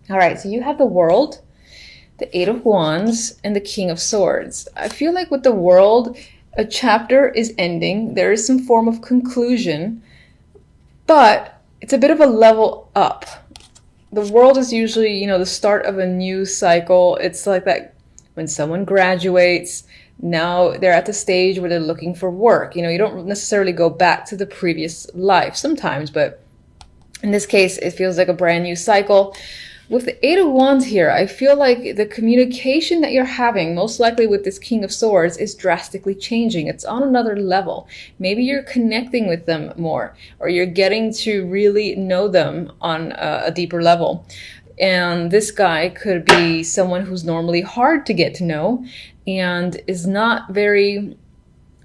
All right, so you have the World, the Eight of Wands, and the King of Swords. I feel like with the World, a chapter is ending. There is some form of conclusion, but it's a bit of a level up. The World is usually, the start of a new cycle. It's like that when someone graduates, now they're at the stage where they're looking for work. You don't necessarily go back to the previous life sometimes, but in this case, it feels like a brand new cycle. With the Eight of Wands here, I feel like the communication that you're having, most likely with this King of Swords, is drastically changing. It's on another level. Maybe you're connecting with them more, or you're getting to really know them on a deeper level. And this guy could be someone who's normally hard to get to know and is not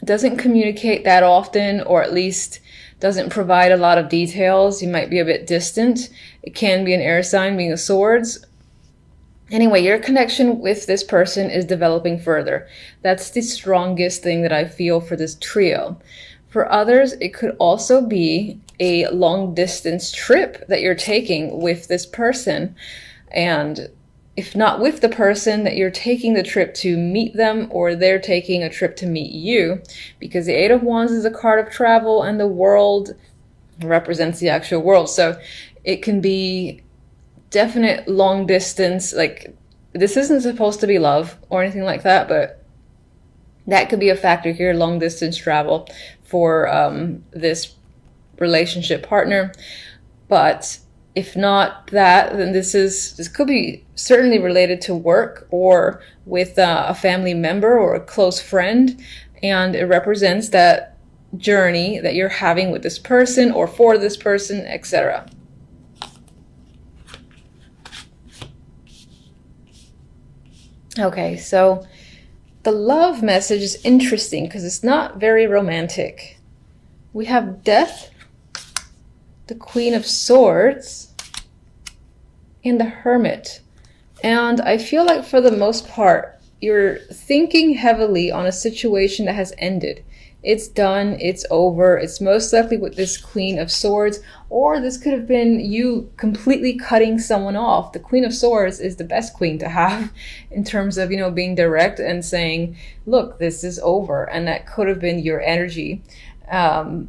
doesn't communicate that often, or at least doesn't provide a lot of details. You might be a bit distant. It can be an air sign, being a swords. Anyway, your connection with this person is developing further. That's the strongest thing that I feel for this trio. For others, it could also be a long distance trip that you're taking with this person. And if not with the person, that you're taking the trip to meet them, or they're taking a trip to meet you, because the Eight of Wands is a card of travel and the World represents the actual world. So it can be definite long distance. Like, this isn't supposed to be love or anything like that, but that could be a factor here, long distance travel for this relationship partner. But if not that, then this could be certainly related to work or with a family member or a close friend, and it represents that journey that you're having with this person or for this person, etc. Okay, so the love message is interesting because it's not very romantic. We have Death, the Queen of Swords, and the Hermit. And I feel like for the most part, you're thinking heavily on a situation that has ended. It's done, it's over. It's most likely with this Queen of Swords, or this could have been you completely cutting someone off. The Queen of Swords is the best queen to have in terms of, being direct and saying, look, this is over. And that could have been your energy. And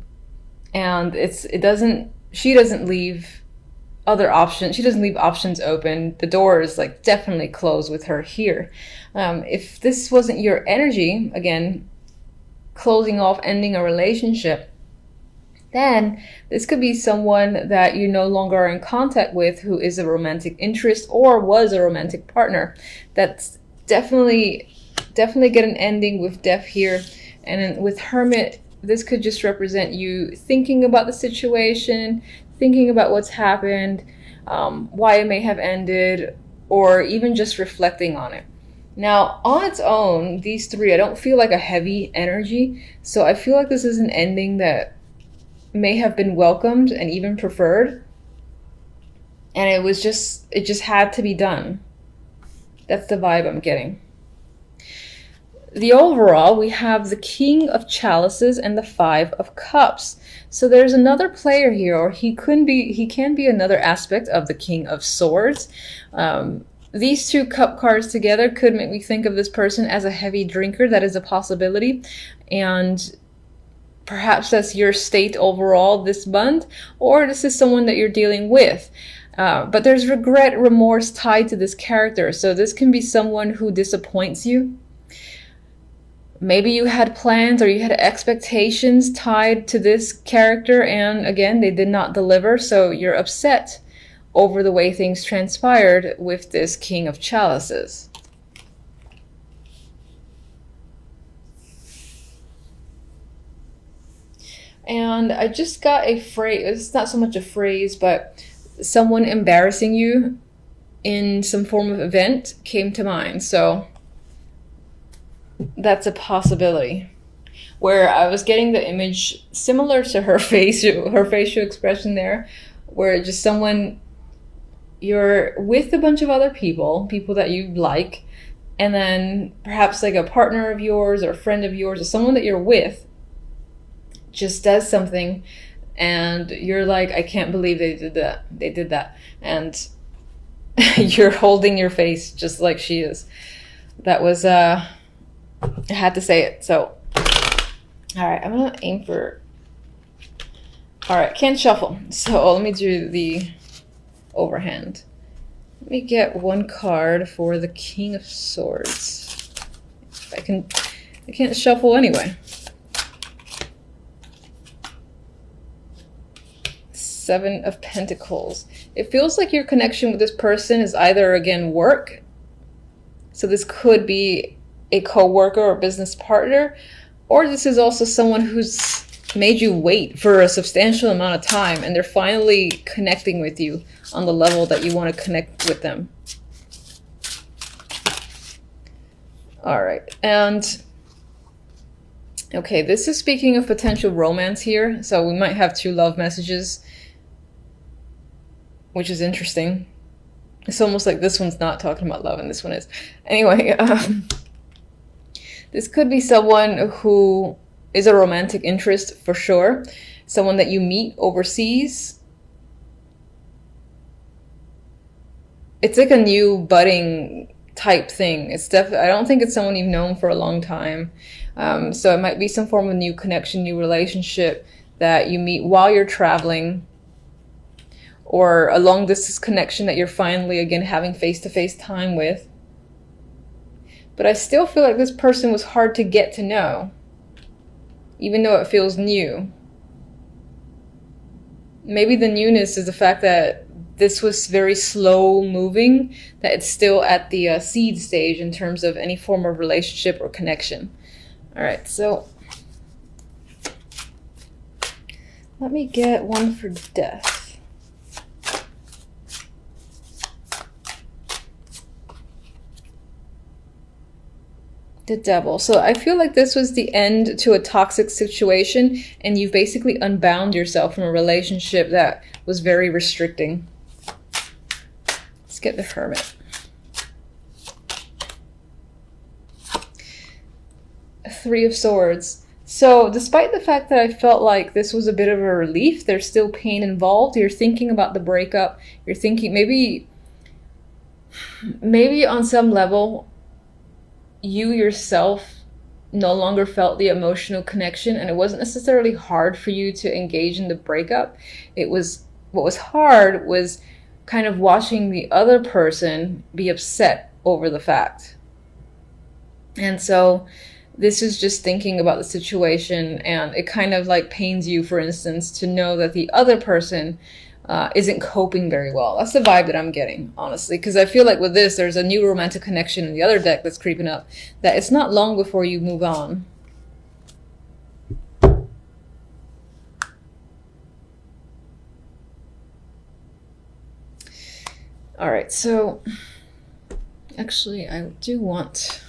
she doesn't leave other options. She doesn't leave options open. The door is definitely closed with her here. If this wasn't your energy, again, closing off, ending a relationship, then this could be someone that you no longer are in contact with, who is a romantic interest or was a romantic partner. That's definitely get an ending with Death here. And then with Hermit, this could just represent you thinking about the situation, thinking about what's happened, why it may have ended, or even just reflecting on it. Now, on its own, these three, I don't feel like a heavy energy. So I feel like this is an ending that may have been welcomed and even preferred. And it just had to be done. That's the vibe I'm getting. The overall, we have the King of Chalices and the Five of Cups. So there's another player here, or he can be another aspect of the King of Swords. These two cup cards together could make me think of this person as a heavy drinker. That is a possibility. And perhaps that's your state overall this month, or this is someone that you're dealing with. But there's regret, remorse tied to this character. So this can be someone who disappoints you. Maybe you had plans or you had expectations tied to this character, and again, they did not deliver, so you're upset over the way things transpired with this King of Chalices. And I just got a phrase, it's not so much a phrase, but someone embarrassing you in some form of event came to mind. So that's a possibility. Where I was getting the image similar to her facial expression there, where just someone, you're with a bunch of other people that you like, and then perhaps like a partner of yours or a friend of yours or someone that you're with just does something and you're like, I can't believe they did that. And You're holding your face just like she is. That was, I had to say it. So, all right, I'm gonna aim for, all right, can't shuffle. So let me do the overhand. Let me get one card for the King of Swords. I can't shuffle anyway. Seven of Pentacles. It feels like your connection with this person is either, again, work. So this could be a co-worker or business partner, or this is also someone who's made you wait for a substantial amount of time and they're finally connecting with you on the level that you want to connect with them. All right, and okay, this is speaking of potential romance here. So we might have 2 love messages, which is interesting. It's almost like this one's not talking about love and this one is. Anyway, this could be someone who is a romantic interest for sure. Someone that you meet overseas. It's like a new budding type thing. It's definitely, I don't think it's someone you've known for a long time. So it might be some form of new connection, new relationship that you meet while you're traveling, or a long distance connection that you're finally, again, having face-to-face time with. But I still feel like this person was hard to get to know, even though it feels new. Maybe the newness is the fact that this was very slow moving, that it's still at the seed stage in terms of any form of relationship or connection. All right, so let me get one for Death. The Devil. So I feel like this was the end to a toxic situation and you've basically unbound yourself from a relationship that was very restricting. Let's get the Hermit. Three of Swords. So despite the fact that I felt like this was a bit of a relief, there's still pain involved. You're thinking about the breakup. You're thinking maybe on some level you yourself no longer felt the emotional connection, and it wasn't necessarily hard for you to engage in the breakup. It was, what was hard was kind of watching the other person be upset over the fact. And so this is just thinking about the situation, and it kind of like pains you, for instance, to know that the other person isn't coping very well. That's the vibe that I'm getting, honestly, because I feel like with this, there's a new romantic connection in the other deck that's creeping up, that it's not long before you move on. All right, so actually I do want...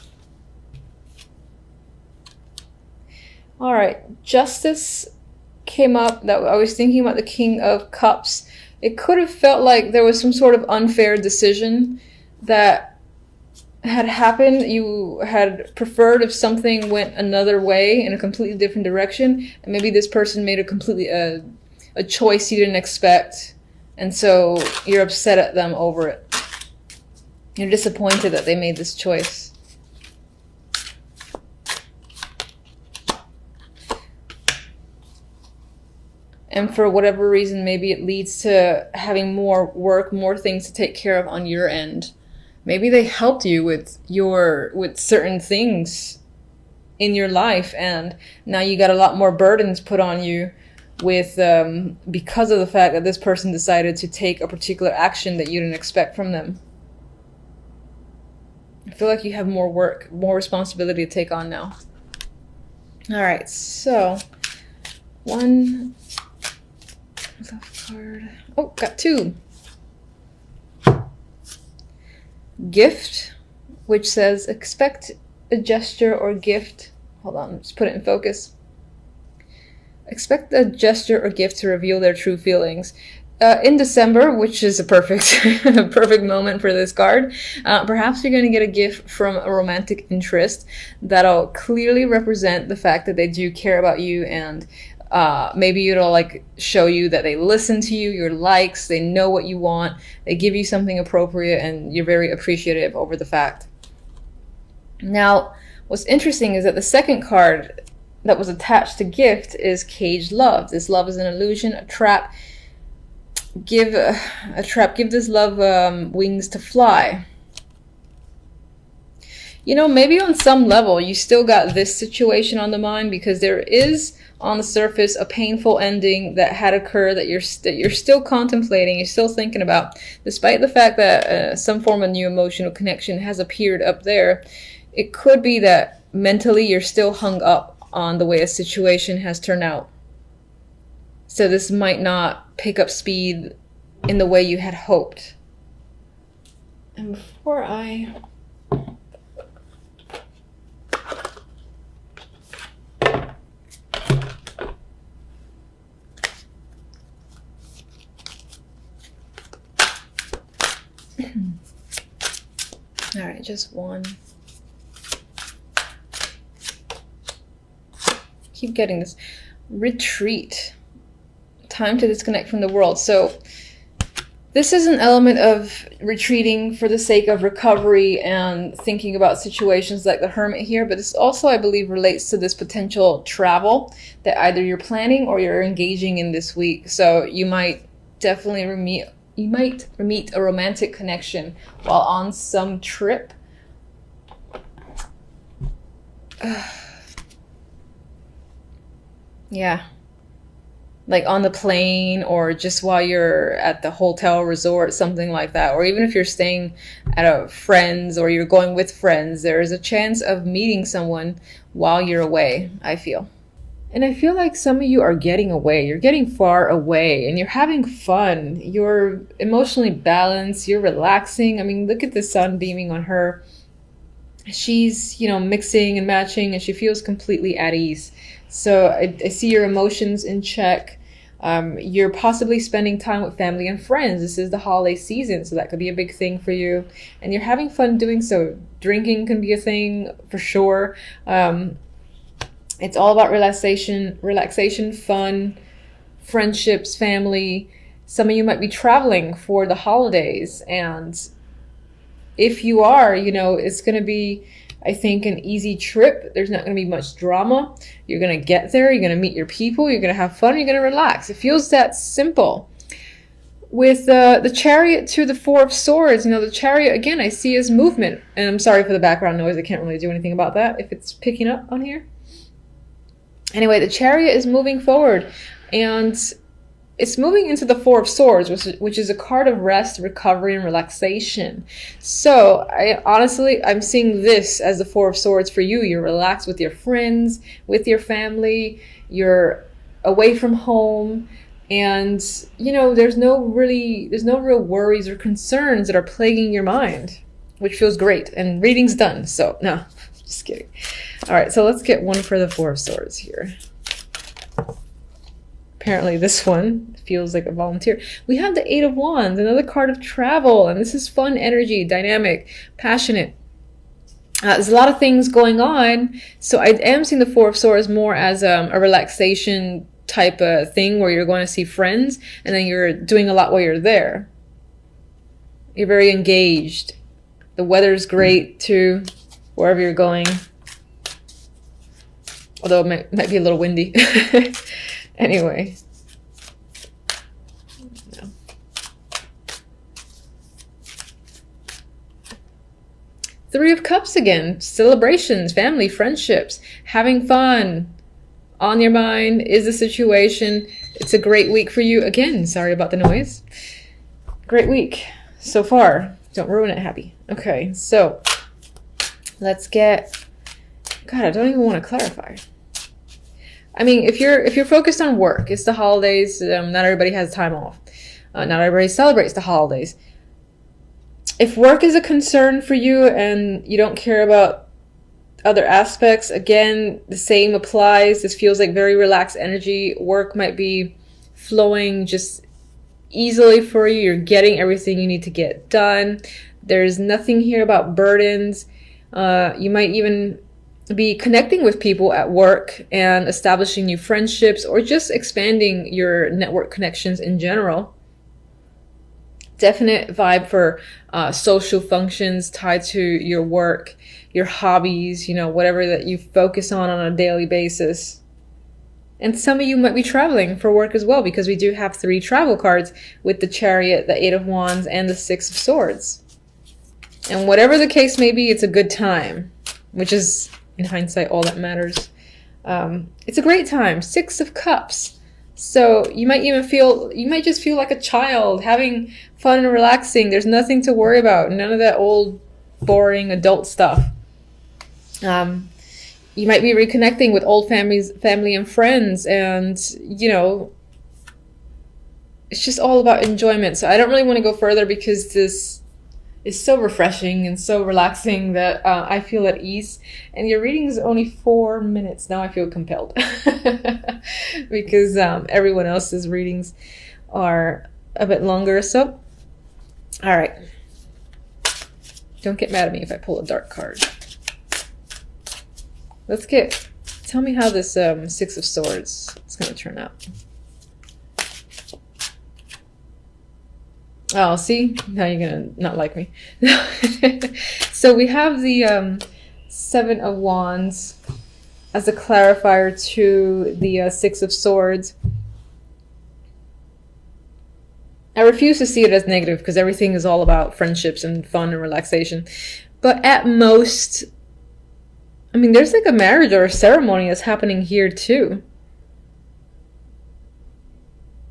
All right, Justice came up. That I was thinking about the King of Cups. It could have felt like there was some sort of unfair decision that had happened. You had preferred if something went another way in a completely different direction, and maybe this person made a completely a choice you didn't expect, and so you're upset at them over it. You're disappointed that they made this choice. And for whatever reason, maybe it leads to having more work, more things to take care of on your end. Maybe they helped you with certain things in your life, and now you got a lot more burdens put on you with because of the fact that this person decided to take a particular action that you didn't expect from them. I feel like you have more work, more responsibility to take on now. All right, so one left card. Oh, got two. Gift, which says expect a gesture or gift. Hold on, let's put it in focus. Expect a gesture or gift to reveal their true feelings. In December, which is a perfect moment for this card, perhaps you're going to get a gift from a romantic interest that'll clearly represent the fact that they do care about you and Maybe it'll like show you that they listen to you, your likes, they know what you want, they give you something appropriate, and you're very appreciative over the fact. Now, what's interesting is that the second card that was attached to gift is caged love. This love is an illusion, a trap. Give this love wings to fly. You know, maybe on some level you still got this situation on the mind, because there is on the surface a painful ending that had occurred that you're still contemplating, you're still thinking about, despite the fact that some form of new emotional connection has appeared up there. It could be that mentally you're still hung up on the way a situation has turned out. So this might not pick up speed in the way you had hoped. And before I... All right, just one. Keep getting this. Retreat. Time to disconnect from the world. So this is an element of retreating for the sake of recovery and thinking about situations like the Hermit here, but this also, I believe, relates to this potential travel that either you're planning or you're engaging in this week. So you might definitely meet a romantic connection while on some trip. Yeah. Like on the plane, or just while you're at the hotel resort, something like that. Or even if you're staying at a friend's or you're going with friends, there is a chance of meeting someone while you're away, I feel. And I feel like some of you are getting away. You're getting far away and you're having fun. You're emotionally balanced. You're relaxing. I mean, look at the sun beaming on her. She's, mixing and matching, and she feels completely at ease. So I see your emotions in check. You're possibly spending time with family and friends. This is the holiday season, so that could be a big thing for you. And you're having fun doing so. Drinking can be a thing for sure. It's all about relaxation, fun, friendships, family. Some of you might be traveling for the holidays. And if you are, it's going to be, I think, an easy trip. There's not going to be much drama. You're going to get there. You're going to meet your people. You're going to have fun. You're going to relax. It feels that simple. With the Chariot to the Four of Swords, the Chariot, again, I see as movement. And I'm sorry for the background noise. I can't really do anything about that if it's picking up on here. Anyway, the Chariot is moving forward. And it's moving into the Four of Swords, which is a card of rest, recovery, and relaxation. So I'm seeing this as the Four of Swords for you. You're relaxed with your friends, with your family. You're away from home, and there's no real worries or concerns that are plaguing your mind, which feels great. And reading's done. So no, just kidding. All right, so let's get one for the Four of Swords here. Apparently this one feels like a volunteer. We have the Eight of Wands, another card of travel, and this is fun energy, dynamic, passionate. There's a lot of things going on, so I am seeing the Four of Swords more as a relaxation type of thing where you're going to see friends, and then you're doing a lot while you're there. You're very engaged. The weather's great too, wherever you're going. Although it might be a little windy. Anyway. No. Three of Cups again. Celebrations, family, friendships, having fun. On your mind is the situation. It's a great week for you. Again, sorry about the noise. Great week so far. Don't ruin it, happy. Okay, so let's get... God, I don't even want to clarify. I mean, if you're focused on work, it's the holidays. Not everybody has time off. Not everybody celebrates the holidays. If work is a concern for you and you don't care about other aspects, again, the same applies. This feels like very relaxed energy. Work might be flowing just easily for you. You're getting everything you need to get done. There's nothing here about burdens. You might even be connecting with people at work and establishing new friendships, or just expanding your network connections in general. Definite vibe for social functions tied to your work, your hobbies, whatever that you focus on a daily basis. And some of you might be traveling for work as well, because we do have 3 travel cards with the Chariot, the 8 of Wands, and the 6 of Swords. And whatever the case may be, it's a good time, which is, in hindsight, all that matters. It's a great time. 6 of Cups. So you might just feel like a child, having fun and relaxing. There's nothing to worry about. None of that old, boring adult stuff. You might be reconnecting with old family and friends, and, it's just all about enjoyment. So I don't really want to go further, because this is so refreshing and so relaxing that I feel at ease. And your reading is only 4 minutes. Now I feel compelled because everyone else's readings are a bit longer. So, all right. Don't get mad at me if I pull a dark card. Tell me how this 6 of Swords is going to turn out. Oh, see? Now you're going to not like me. So we have the 7 of Wands as a clarifier to the 6 of Swords. I refuse to see it as negative, because everything is all about friendships and fun and relaxation. But at most, there's like a marriage or a ceremony that's happening here too.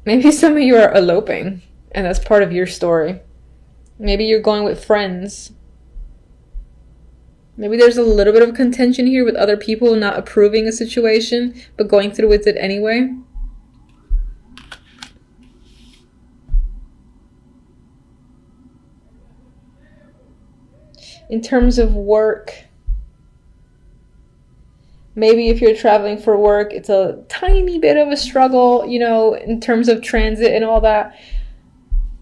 Maybe some of you are eloping, and that's part of your story. Maybe you're going with friends. Maybe there's a little bit of contention here with other people not approving a situation, but going through with it anyway. In terms of work, maybe if you're traveling for work, it's a tiny bit of a struggle, in terms of transit and all that.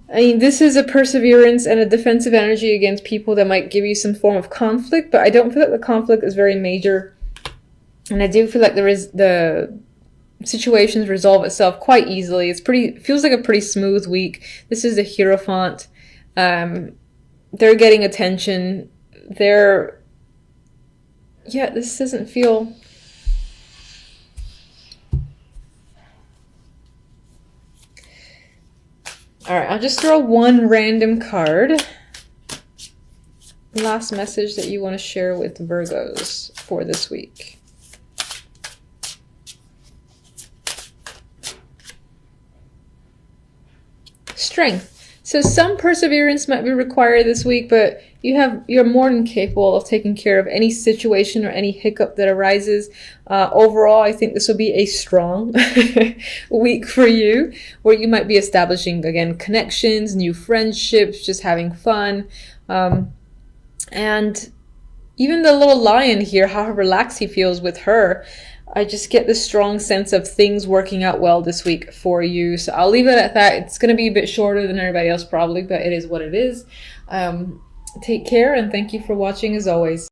This is a perseverance and a defensive energy against people that might give you some form of conflict, but I don't feel like the conflict is very major. And I do feel like the situations resolve itself quite easily. Feels like a pretty smooth week. This is the Hierophant. They're getting attention. This doesn't feel... All right, I'll just throw one random card. Last message that you want to share with Virgos for this week. Strength. So some perseverance might be required this week, but you're more than capable of taking care of any situation or any hiccup that arises. Overall, I think this will be a strong week for you, where you might be establishing, again, connections, new friendships, just having fun. And even the little lion here, how relaxed he feels with her, I just get this strong sense of things working out well this week for you. So I'll leave it at that. It's going to be a bit shorter than everybody else probably, but it is what it is. Take care, and thank you for watching as always.